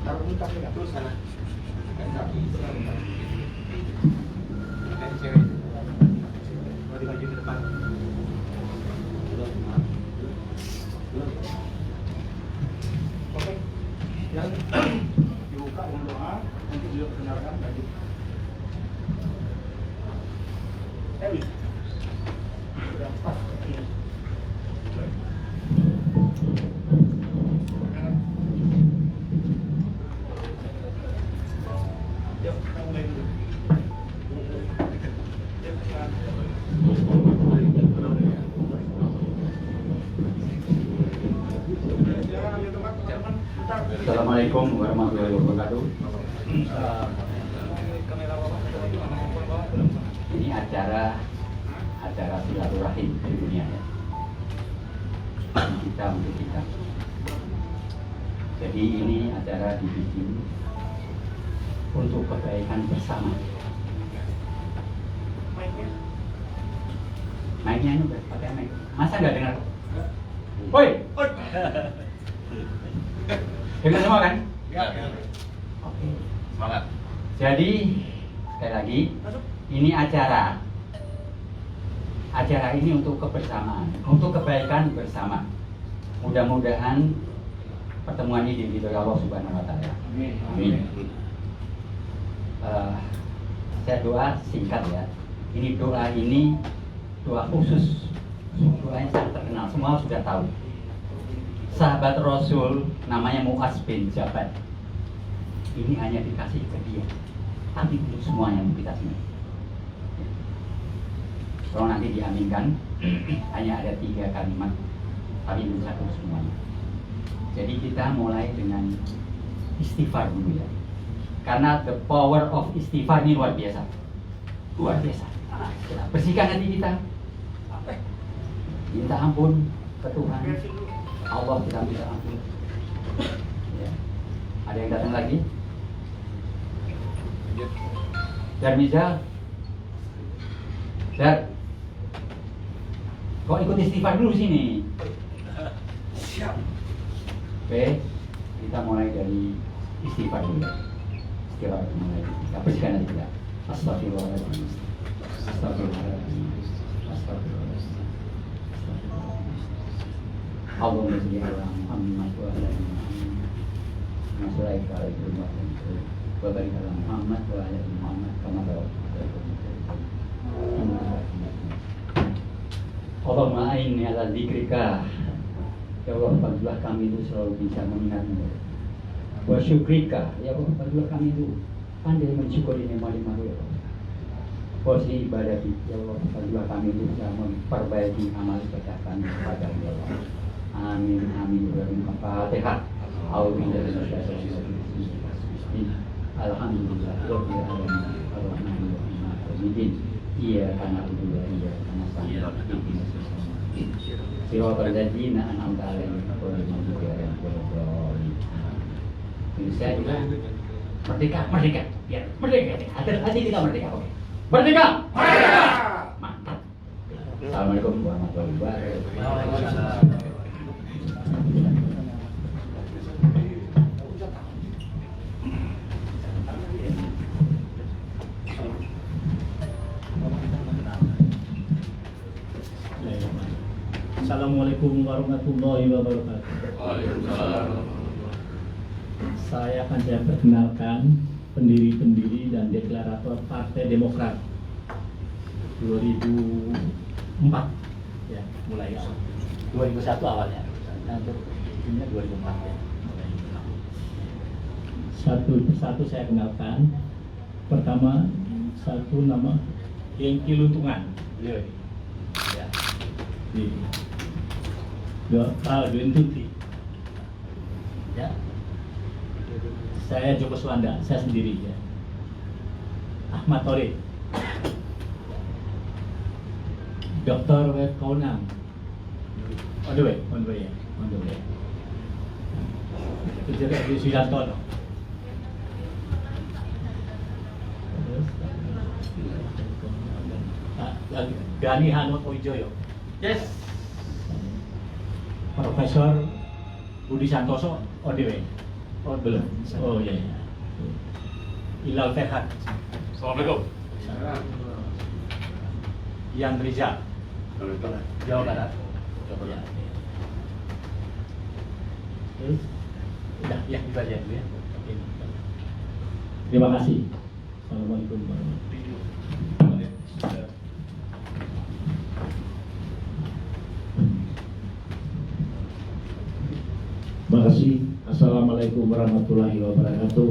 taruh dulu kaki terus sana. Kaki cewek. Mau dimaju ke depan. Oke. Yang dibuka dengan doa, nanti beliau perkenalkan lagi. Ewi. Sudah pas. Assalamualaikum warahmatullahi wabarakatuh. Ini acara silaturahim di dunia ya. Kita untuk kita. Jadi ini acara dibikin untuk kebaikan bersama. Mic-nya ini pakai mic. Masa nggak dengar? Woi. Dengar semua kan? Ya. Oke. Semangat. Jadi sekali lagi ini acara ini untuk kebersamaan, untuk kebaikan bersama. Mudah-mudahan pertemuan ini diridhoi Allah Subhanahu Wa Taala. Amin. Saya doa singkat ya. Ini doa khusus, doa yang sangat terkenal, semua sudah tahu. Sahabat Rasul namanya Mu'adz bin Jabal. Ini hanya dikasih ke dia, tapi untuk semuanya kita semua. Kalau nanti diaminkan, hanya ada 3 kalimat, tapi mencakup semuanya. Jadi kita mulai dengan istighfar dulu ya. Karena the power of istighfar ini luar biasa. Luar biasa. Kita bersihkan hati kita. Minta ampun ke Tuhan. Allah kita minta ampun. Ya. Ada yang datang lagi? Darmizal. Dar. Kau ikut istighfar dulu sini. Siap. Oke, kita mulai dari istighfar dulu. Istighfar mulai. Kita bersihkan hati kita. Astagfirullahaladzim. Astagfirullahaladzim. Astagfirullahaladzim. Allahumma sholli ala Muhammad wa ala ali Muhammad. Masyaallah alaikum wa barik ala Muhammad wa ala ali Muhammad kama barakta Allahumma a'inni ala dzikrika. Ya Allah, bantulah kami itu selalu bisa mengingatmu. Wa syukrika, ya Allah, bantulah kami itu pandai mensyukuri nikmat-nikmat-Mu ya Allah. Posisi ibadah ya Allah, bantulah kami itu bisa memperbaiki amal ibadah kami kepada ya Allah. Amin amin ya rabbal Fatihah. Alhamdulillah Alhamdulillah rabbil alamin arrahmanir rahim. Iya karena udah iya karena sangat siratal ladzina an'amta 'alaihim ghairil maghdubi 'alaihim waladdallin. Indonesia juga merdeka, merdeka. Ya, merdeka. Hati kita merdeka. Oke. Merdeka. Merdeka. Mantap. Assalamualaikum warahmatullahi wabarakatuh. Assalamualaikum warahmatullahi wabarakatuh. Saya akan perkenalkan pendiri-pendiri dan deklarator Partai Demokrat 2004 ya, mulai awal 2001 awalnya, nanti ini 2004 ya. Satu persatu saya kenalkan. Pertama, satu nama Hengki Luntungan. Ya. Aldwin Tuti. Ya. Saya Joko Suwanda, saya sendiri ya. Ahmad Torik. Dr. Wet Kaunang. On the way ya. On the way. Itu jadi Suyantono. Gani Hanot Wijoyo. Yes. Profesor Budi Santoso ODW. Oh belum. Oh iya. Iya. Ilal Ferhat. Assalamualaikum. Ian Rizal. Jawa Barat. Ya. Terus, udah ya itu aja dulu ya. Oke. Terima kasih. Assalamualaikum warahmatullahi wabarakatuh. Terima kasih. Assalamualaikum warahmatullahi wabarakatuh.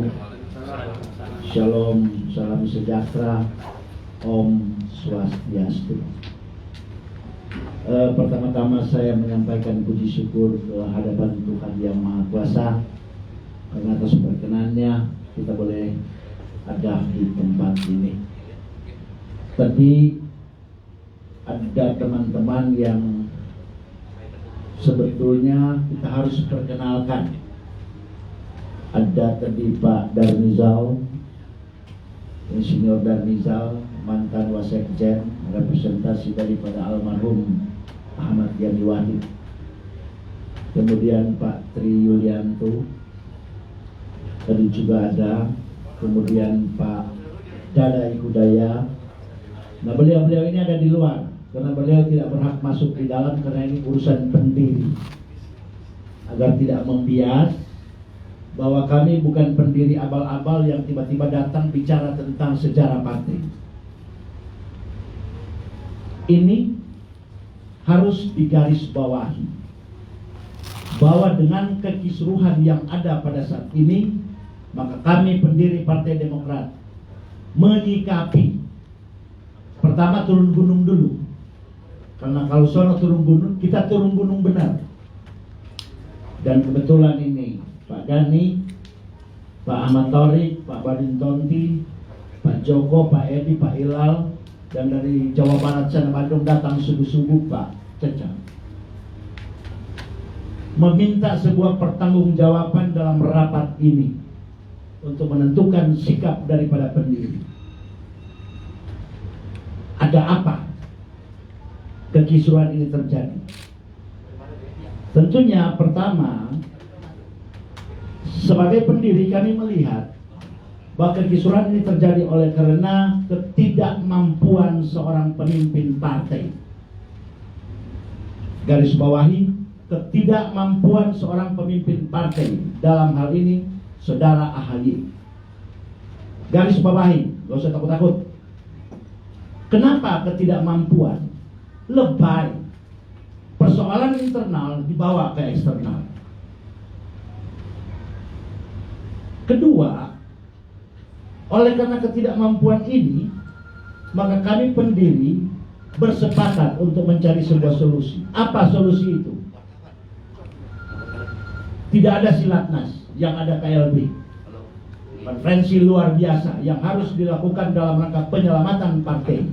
Shalom, salam sejahtera, Om Swastiastu. Pertama-tama saya menyampaikan puji syukur ke hadapan Tuhan Yang Maha Kuasa karena atas perkenannya kita boleh ada di tempat ini. Tadi ada teman-teman yang sebetulnya kita harus perkenalkan. Ada tadi Pak Darmizal, Insinyur Darmizal, mantan Wasekjen, representasi daripada almarhum Ahmad Yani Wahid. Kemudian Pak Tri Yulianto, tadi juga ada. Kemudian Pak Dadai Kudaya. Nah, beliau-beliau ini ada di luar karena beliau tidak berhak masuk di dalam karena ini urusan pendiri. Agar tidak membias bahwa kami bukan pendiri abal-abal yang tiba-tiba datang bicara tentang sejarah partai. Ini harus digarisbawahi bahwa dengan kekisruhan yang ada pada saat ini, maka kami pendiri Partai Demokrat menyikapi pertama turun gunung dulu. Karena kalau sono turun gunung, kita turun gunung benar. Dan kebetulan ini Pak Gani, Pak Ahmad Thorik, Pak Badin Tonti, Pak Joko, Pak Edi, Pak Ilal, dan dari Jawa Barat sana Bandung datang subuh-subuh Pak Cecah. Meminta sebuah pertanggungjawaban dalam rapat ini untuk menentukan sikap daripada pendiri. Ada apa kekisruhan ini terjadi? Tentunya pertama, sebagai pendiri kami melihat bahwa kekisruhan ini terjadi oleh karena ketidakmampuan seorang pemimpin partai. Garis bawahi, ketidakmampuan seorang pemimpin partai, dalam hal ini Saudara AHY. Garis bawahi, gak usah takut-takut. Kenapa ketidakmampuan? Lebay. Persoalan internal dibawa ke eksternal. Kedua, oleh karena ketidakmampuan ini, maka kami pendiri bersepakat untuk mencari sebuah solusi. Apa solusi itu? Tidak ada silatnas, yang ada KLB. Konferensi luar biasa yang harus dilakukan dalam rangka penyelamatan partai.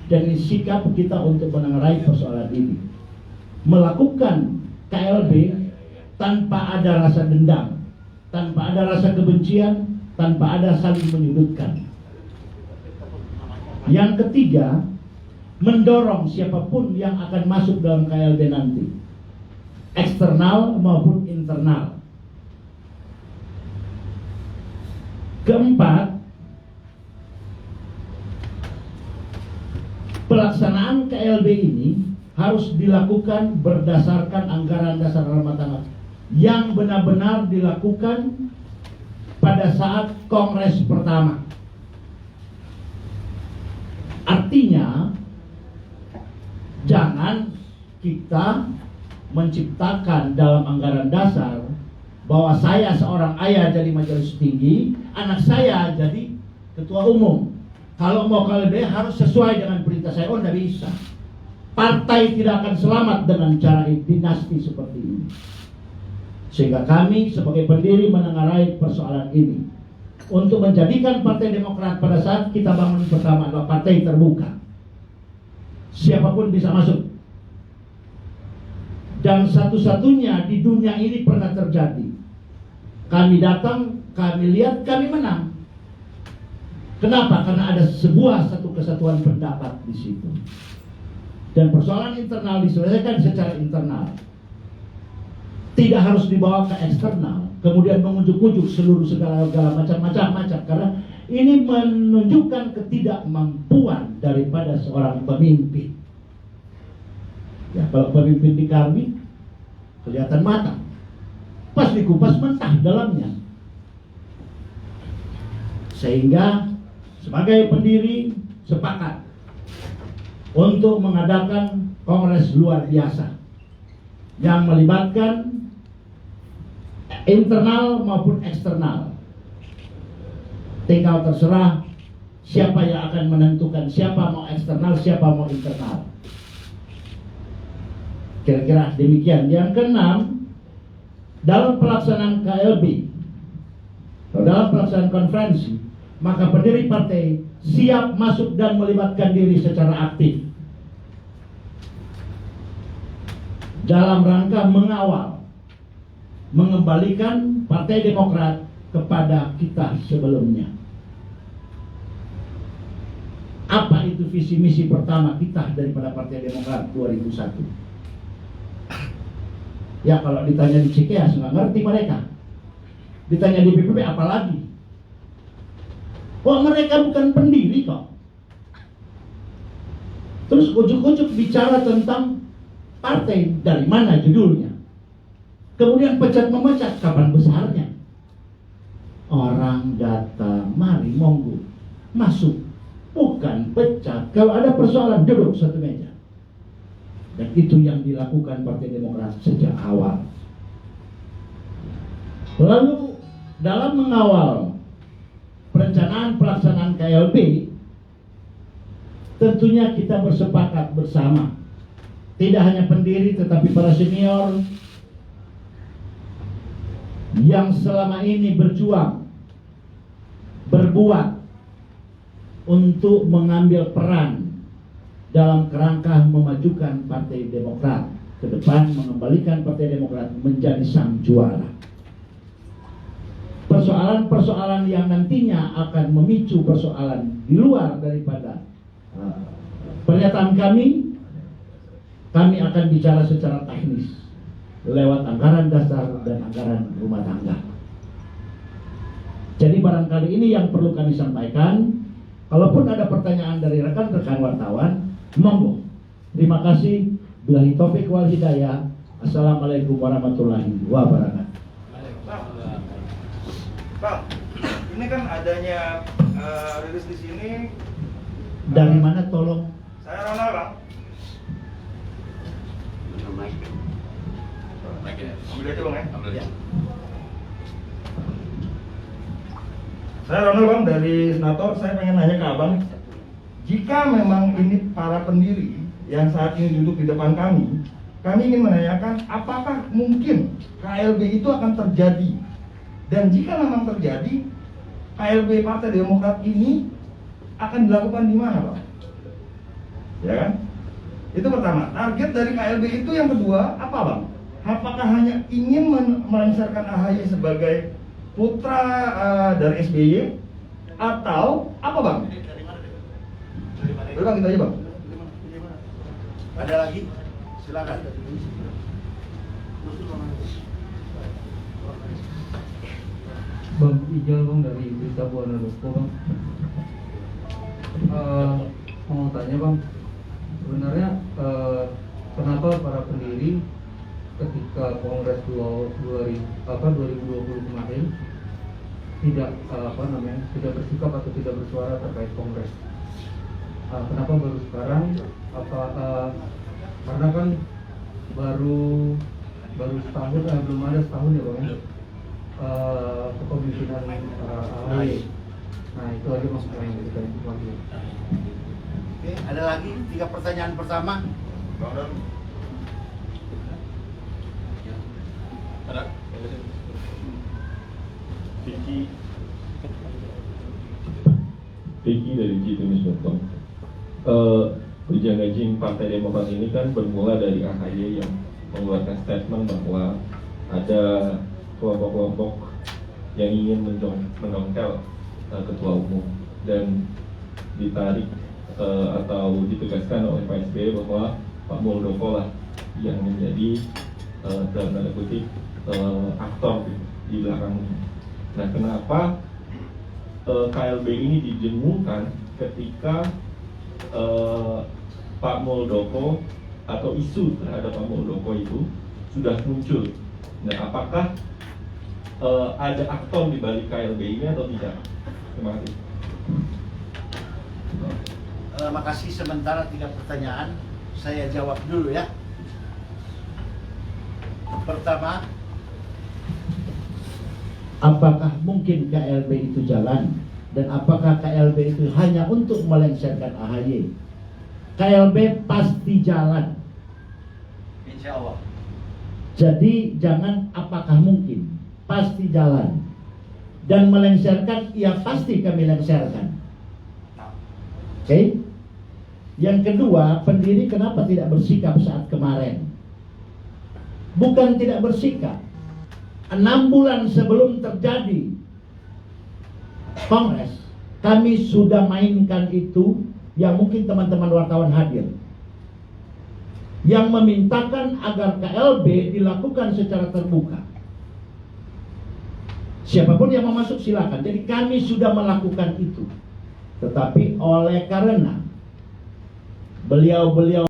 Dan ini sikap kita untuk menengarai persoalan ini. Melakukan KLB tanpa ada rasa dendam, tanpa ada rasa kebencian, tanpa ada saling menyudutkan. Yang ketiga, mendorong siapapun yang akan masuk dalam KLB nanti, eksternal maupun internal. Keempat, pelaksanaan KLB ini harus dilakukan berdasarkan anggaran dasar rumah tangga yang benar-benar dilakukan pada saat kongres pertama. Artinya, jangan kita menciptakan dalam anggaran dasar bahwa saya seorang ayah jadi majelis tinggi, anak saya jadi ketua umum. Kalau mau KLB harus sesuai dengan perintah saya. Oh, tidak bisa. Partai tidak akan selamat dengan cara dinasti seperti ini. Sehingga kami sebagai pendiri menengarai persoalan ini untuk menjadikan Partai Demokrat pada saat kita bangun pertama adalah partai terbuka. Siapapun bisa masuk. Dan satu-satunya di dunia ini pernah terjadi. Kami datang, kami lihat, kami menang. Kenapa? Karena ada satu kesatuan pendapat di situ. Dan persoalan internal diselesaikan secara internal. Tidak harus dibawa ke eksternal. kemudian mengujuk-ujuk seluruh segala macam karena ini menunjukkan ketidakmampuan daripada seorang pemimpin. Ya, kalau pemimpin di kami kelihatan matang, pas dikupas mentah dalamnya. Sehingga sebagai pendiri sepakat untuk mengadakan kongres luar biasa yang melibatkan internal maupun eksternal. Tinggal terserah siapa yang akan menentukan siapa mau eksternal, siapa mau internal. Kira-kira demikian. Yang keenam, dalam pelaksanaan KLB, dalam pelaksanaan konferensi, maka pendiri partai siap masuk dan melibatkan diri secara aktif dalam rangka mengawal, mengembalikan Partai Demokrat kepada kita sebelumnya. Apa itu visi misi pertama kita daripada Partai Demokrat 2001? Ya kalau ditanya di Cikeas nggak ngerti mereka. Ditanya di BPP apalagi? Wah mereka bukan pendiri kok. Terus ujuk-ujuk bicara tentang partai, dari mana judulnya? Kemudian pecat-memecat, kapan besarnya? Orang datang, mari monggo masuk, bukan pecat. Kalau ada persoalan duduk satu meja. Dan itu yang dilakukan Partai Demokrat sejak awal. Lalu dalam mengawal perencanaan pelaksanaan KLB, tentunya kita bersepakat bersama. Tidak hanya pendiri tetapi para senior yang selama ini berjuang, berbuat untuk mengambil peran dalam kerangka memajukan Partai Demokrat ke depan, mengembalikan Partai Demokrat menjadi sang juara. Persoalan-persoalan yang nantinya akan memicu persoalan di luar daripada pernyataan kami akan bicara secara teknis lewat anggaran dasar dan anggaran rumah tangga. Jadi barangkali ini yang perlu kami sampaikan. Kalaupun ada pertanyaan dari rekan-rekan wartawan, monggo. Terima kasih. Billahi taufik wal hidayah. Assalamualaikum warahmatullahi wabarakatuh. Bang, ini kan adanya rilis di sini. Dari mana tolong? Saya Ronald, Bang. Ambil aja, Bang ya. Saya Ronald, Bang, dari Senator. Saya pengen nanya ke Abang, jika memang ini para pendiri yang saat ini duduk di depan kami ingin menanyakan apakah mungkin KLB itu akan terjadi, dan jika memang terjadi, KLB Partai Demokrat ini akan dilakukan di mana, Bang? Ya kan? Itu pertama. Target dari KLB itu yang kedua apa, Bang? Apakah hanya ingin melengsarkan AHY sebagai putra dari SBY atau apa, Bang? Dari Bang, kita aja, Bang. Ada lagi? Silakan. Bang Ijal, Bang, dari Berita Buana Ruko, Bang. Mau tanya, Bang, sebenarnya kenapa para pendiri ketika Kongres 2020 kemarin tidak tidak bersikap atau tidak bersuara terkait Kongres? Kenapa baru sekarang? Karena kan baru setahun, belum ada setahun ya, Bang, kepemimpinan AHY. Nah itu aja maksudnya yang kita lagi. Oke, ada lagi 3 pertanyaan pertama. Bang Don. Ada? Vicky dari Citumis.com. Ujian Partai Demokrat ini kan bermula dari AHY yang mengeluarkan statement bahwa ada kelompok-kelompok yang ingin mendongkel ketua umum, dan ditarik atau ditegaskan oleh Pak SBY bahwa Pak Muldoko lah yang menjadi dalam tanda kutip aktor di belakangnya. Nah, kenapa KLB ini dijengungkan ketika Pak Muldoko atau isu terhadap Pak Muldoko itu sudah muncul? Nah, apakah ada aktor di balik KLB ini atau tidak? Terima kasih. Makasih, sementara 3 pertanyaan saya jawab dulu ya. Pertama, apakah mungkin KLB itu jalan? Dan apakah KLB itu hanya untuk melengsarkan AHY? KLB pasti jalan. insya Allah. Jadi jangan apakah mungkin, pasti jalan. Dan melengsarkan, ya pasti kami lengsarkan. Oke? Yang kedua, pendiri kenapa tidak bersikap saat kemarin? Bukan tidak bersikap. 6 bulan sebelum terjadi Kongres, kami sudah mainkan itu, yang mungkin teman-teman wartawan hadir, yang memintakan agar KLB dilakukan secara terbuka. Siapapun yang mau masuk silakan. Jadi kami sudah melakukan itu. Tetapi oleh karena beliau-beliau